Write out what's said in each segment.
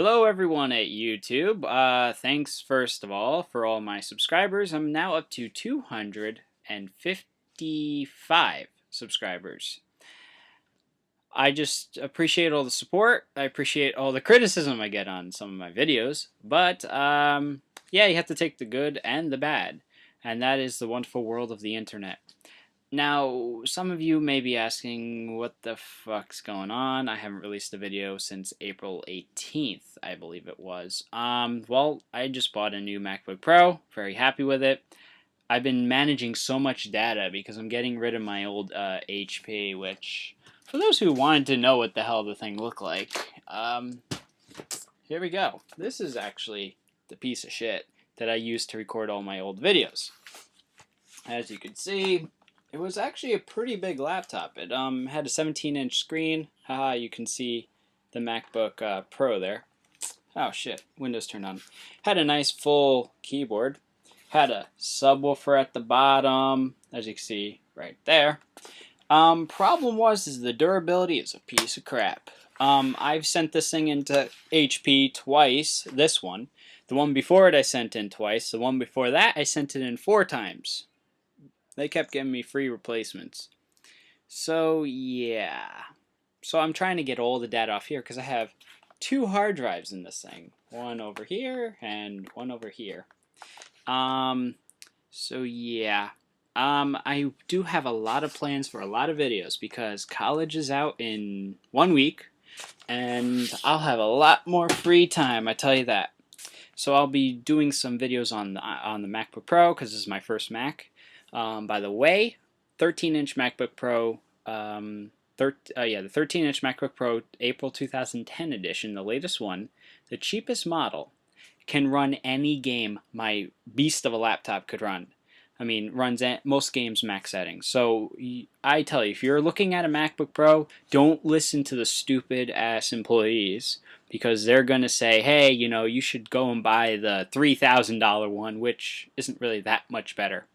Hello everyone at YouTube. Thanks first of all for all my subscribers. I'm now up to 255 subscribers. I just appreciate all the support. I appreciate all the criticism I get on some of my videos. But yeah, you have to take the good and the bad. And that is the wonderful world of the internet. Now, some of you may be asking, what the fuck's going on? I haven't released a video since April 18th, I believe it was. Well, I just bought a new MacBook Pro. Very happy with it. I've been managing so much data because I'm getting rid of my old HP, which, for those who wanted to know what the hell the thing looked like, here we go. This is actually the piece of shit that I used to record all my old videos. As you can see, it was actually a pretty big laptop. It had a 17-inch screen. Haha, you can see the MacBook Pro there. Oh shit, Windows turned on. Had a nice full keyboard. Had a subwoofer at the bottom, as you can see right there. Problem is the durability is a piece of crap. I've sent this thing into HP twice. This one. The one before it I sent in twice. The one before that I sent it in 4 times. They kept giving me free replacements. So, yeah. So I'm trying to get all the data off here because I have 2 hard drives in this thing. One over here and one over here. So, yeah. I do have a lot of plans for a lot of videos because college is out in 1 week. And I'll have a lot more free time, I tell you that. So I'll be doing some videos on the MacBook Pro because this is my first Mac. By the way, 13-inch MacBook Pro, the 13-inch MacBook Pro April 2010 edition, the latest one, the cheapest model, can run any game my beast of a laptop could run. I mean, runs most games max settings. So I tell you, if you're looking at a MacBook Pro, don't listen to the stupid ass employees because they're going to say, hey, you know, you should go and buy the $3,000 one, which isn't really that much better.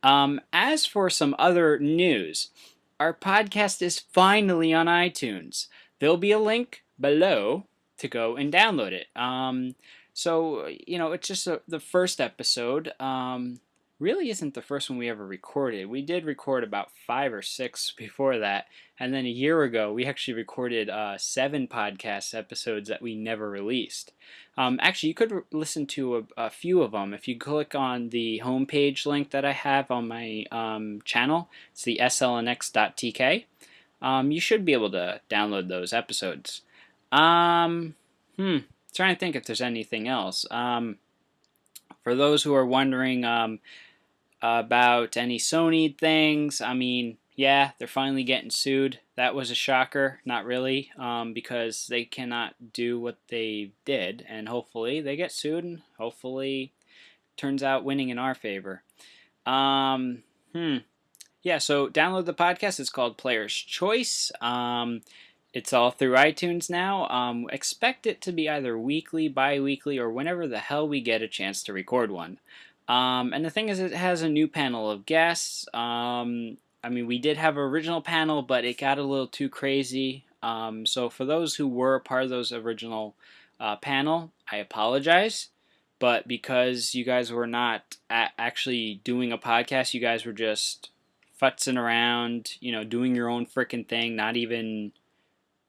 As for some other news, our podcast is finally on iTunes. There'll be a link below to go and download it. So, you know, it's just the first episode. Really isn't the first one we ever recorded. We did record about 5 or 6 before that. And then a year ago, we actually recorded 7 podcast episodes that we never released. Actually, you could listen to a few of them. If you click on the homepage link that I have on my channel, it's the slnx.tk. You should be able to download those episodes. Trying to think if there's anything else. For those who are wondering about any Sony things, I mean, yeah, they're finally getting sued. That was a shocker. Not really, because they cannot do what they did, and hopefully they get sued, and hopefully turns out winning in our favor. Yeah, so download the podcast. It's called Player's Choice. It's all through iTunes now. Expect it to be either weekly, bi-weekly, or whenever the hell we get a chance to record one. And the thing is, it has a new panel of guests. I mean, we did have an original panel, but it got a little too crazy. So for those who were a part of those original panel, I apologize. But because you guys were not actually doing a podcast, you guys were just futzing around, you know, doing your own frickin' thing, not even...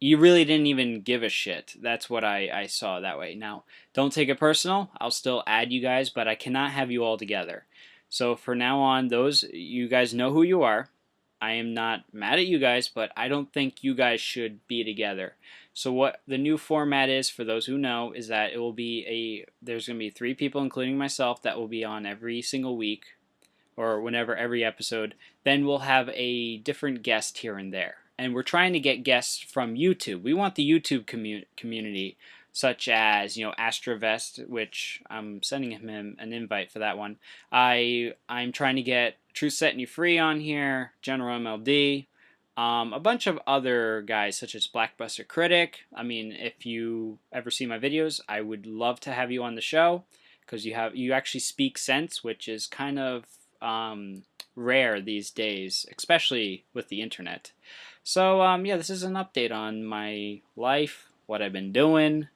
You really didn't even give a shit. That's what I saw that way. Now, don't take it personal. I'll still add you guys, but I cannot have you all together. So for now on, you guys know who you are. I am not mad at you guys, but I don't think you guys should be together. So what the new format is, for those who know, is that it will be there's going to be 3 people, including myself, that will be on every single week, or whenever every episode. Then we'll have a different guest here and there. And we're trying to get guests from YouTube. We want the YouTube community, such as, you know, Astravest, which I'm sending him an invite for that one. I'm trying to get Truth Setting You Free on here, General MLD, a bunch of other guys such as Blackbuster Critic. I mean, if you ever see my videos, I would love to have you on the show because you actually speak sense, which is kind of rare these days, especially with the internet. So, yeah, this is an update on my life, what I've been doing.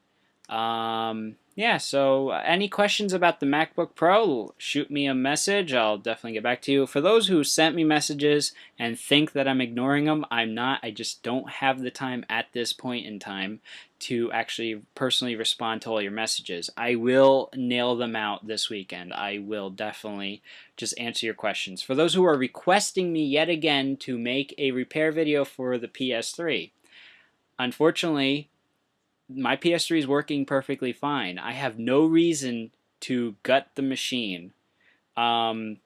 Yeah, so any questions about the MacBook Pro, shoot me a message. I'll definitely get back to you. For those who sent me messages and think that I'm ignoring them, I'm not. I just don't have the time at this point in time to actually personally respond to all your messages. I will nail them out this weekend. I will definitely just answer your questions. For those who are requesting me yet again to make a repair video for the PS3, unfortunately, my PS3 is working perfectly fine. I have no reason to gut the machine. Um,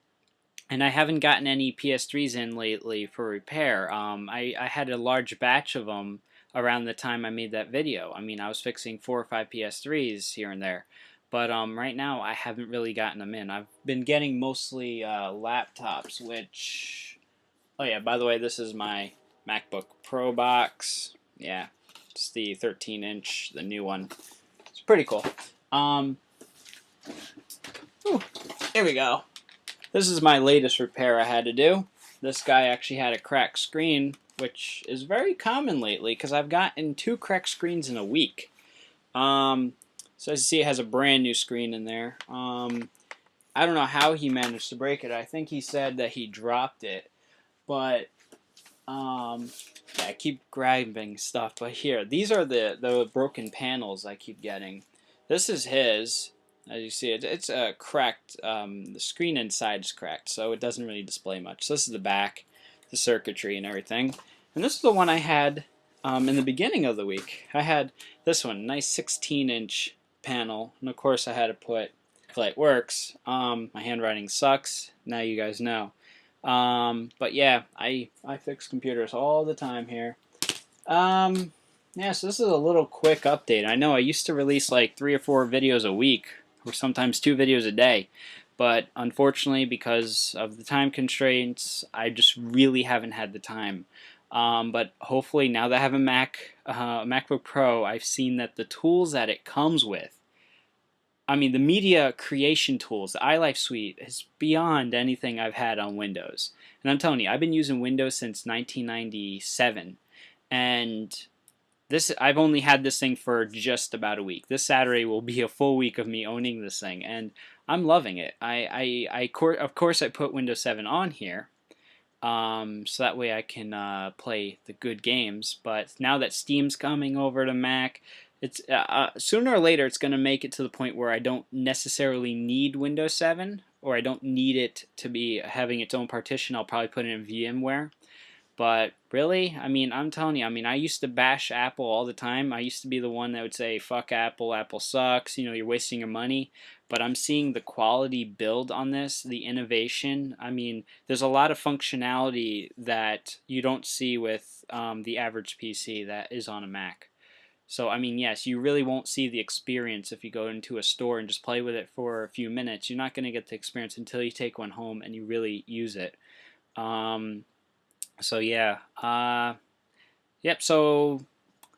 and I haven't gotten any PS3s in lately for repair. I had a large batch of them around the time I made that video. I mean, I was fixing 4 or 5 PS3s here and there. But right now, I haven't really gotten them in. I've been getting mostly laptops, which... Oh yeah, by the way, this is my MacBook Pro box. Yeah, it's the 13-inch, the new one. It's pretty cool. Ooh, here we go. This is my latest repair I had to do. This guy actually had a cracked screen, which is very common lately because I've gotten 2 cracked screens in a week. So as you see, it has a brand new screen in there. I don't know how he managed to break it. I think he said that he dropped it. But, yeah, I keep grabbing stuff. But here, these are the broken panels I keep getting. This is his. As you see, it's cracked. The screen inside is cracked, so it doesn't really display much. So this is the back, the circuitry and everything. And this is the one I had in the beginning of the week. I had this one, nice 16-inch panel. And, of course, I had to put, hopefully it works. My handwriting sucks. Now you guys know. But yeah, I fix computers all the time here. Yeah, so this is a little quick update. I know I used to release like 3 or 4 videos a week, or sometimes 2 videos a day. But unfortunately, because of the time constraints, I just really haven't had the time. But hopefully, now that I have a MacBook Pro, I've seen that the tools that it comes with, I mean, the media creation tools, the iLife suite, is beyond anything I've had on Windows. And I'm telling you, I've been using Windows since 1997. And I've only had this thing for just about a week. This Saturday will be a full week of me owning this thing, and I'm loving it. Of course, I put Windows 7 on here, so that way I can play the good games. But now that Steam's coming over to Mac, it's sooner or later it's going to make it to the point where I don't necessarily need Windows 7, or I don't need it to be having its own partition. I'll probably put it in VMware. But really, I mean, I'm telling you, I mean, I used to bash Apple all the time. I used to be the one that would say, fuck Apple, Apple sucks, you know, you're wasting your money. But I'm seeing the quality build on this, the innovation. I mean, there's a lot of functionality that you don't see with the average PC that is on a Mac. So, I mean, yes, you really won't see the experience if you go into a store and just play with it for a few minutes. You're not going to get the experience until you take one home and you really use it. So, yeah. Yep, so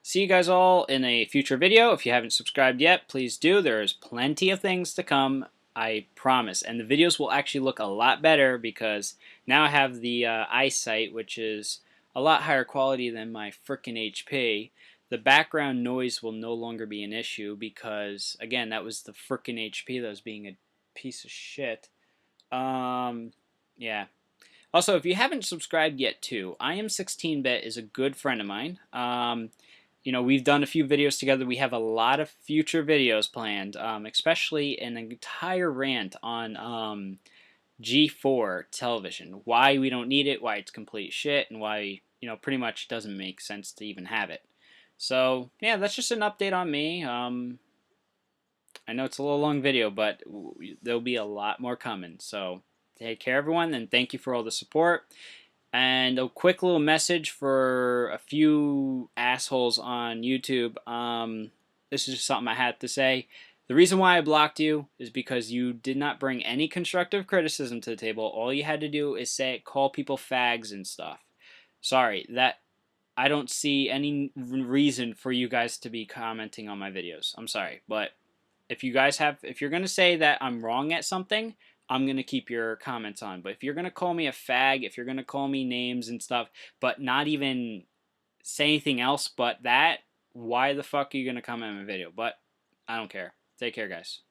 see you guys all in a future video. If you haven't subscribed yet, please do. There's plenty of things to come, I promise. And the videos will actually look a lot better because now I have the eyesight, which is a lot higher quality than my frickin' HP. The background noise will no longer be an issue because, again, that was the frickin' HP that was being a piece of shit. Yeah. Also, if you haven't subscribed yet, too, I Am 16-Bit is a good friend of mine. You know, we've done a few videos together. We have a lot of future videos planned, especially an entire rant on G4 television. Why we don't need it, why it's complete shit, and why, you know, pretty much doesn't make sense to even have it. So, yeah, that's just an update on me. I know it's a little long video, but there'll be a lot more coming. So, take care, everyone, and thank you for all the support. And a quick little message for a few assholes on YouTube. This is just something I had to say. The reason why I blocked you is because you did not bring any constructive criticism to the table. All you had to do is call people fags and stuff. Sorry, I don't see any reason for you guys to be commenting on my videos. I'm sorry, but if you're going to say that I'm wrong at something, I'm going to keep your comments on. But if you're going to call me a fag, if you're going to call me names and stuff, but not even say anything else but that, why the fuck are you going to comment on my video? But I don't care. Take care, guys.